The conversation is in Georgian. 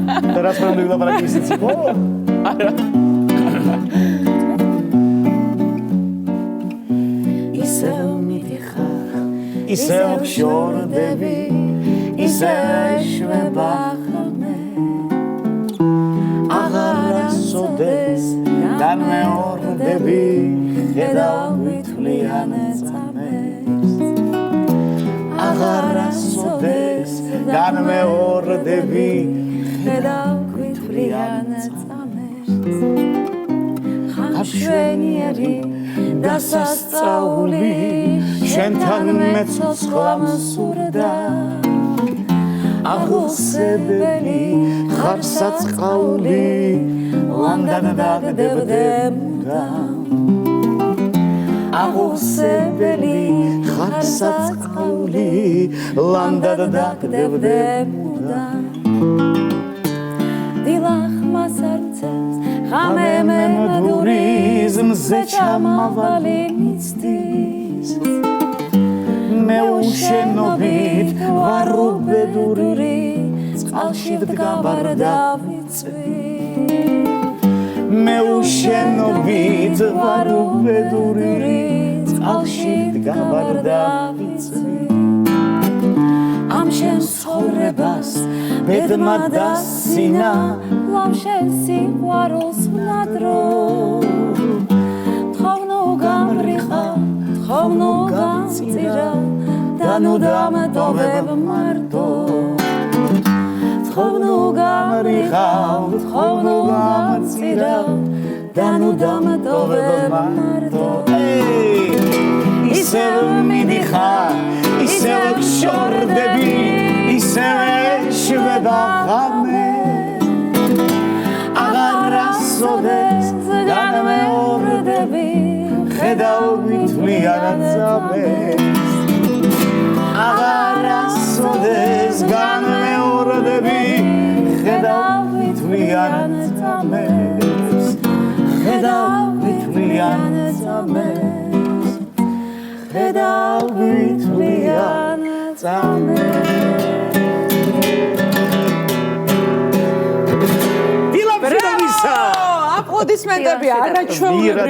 და რა თქმა უნდა ვილაპარაკი ისიც იყო? არა. ისევ მიდიხარ, ისევ შორდები, ისევ შვება ხმე. აღარასოდეს განმეორდები, ხედავ ვითვლიან წამებს. აღარასოდეს განმეორდები, ხედავ ვითვლიან წამებს. ხანშვენიერი დასასწაული შენთან მეცოცხლამ სურდა. აღუსებელი ხარ საწყაული, ლანდან დაგდებდე მუდამ. აღუსებელი ხარ საწყაული, ლანდად დაგდებდე მუდამ. დილახმას არცევს ღამე მემდურის მზე ჩამავალი მიცდის. მე უშენობით ვარ უბედური, წყალში დგავარ და ვიცვი. მე უშენობით ვარ უბედური, წყალში დგავარ და ვიცვი. ამ შენ ცხოვრებას ბედმა დასინა, ლავ შენ სიყვარულს ვნადრო. თხოვნო გამრიხა, თხოვნო გამწირა და ნუ დამტოვებ მარტო. თხოვნო გამრიხა, თხოვნო გამწირა და ნუ დამტოვებ მარტო. ისევ მიდიხარ, ისევ შორდები, ისევ შვება ხმე. აღარასოდეს განმეორდები, ხედავ ვითვლიან წამებს. აღარასოდეს განმეორდები, ხედავ ვითვლიან წამებს. ხედავ ვითვლიან წამებს. ხედავ ვითვლიან წამებს. აპლოდისმენტები არაჩვეულებრივი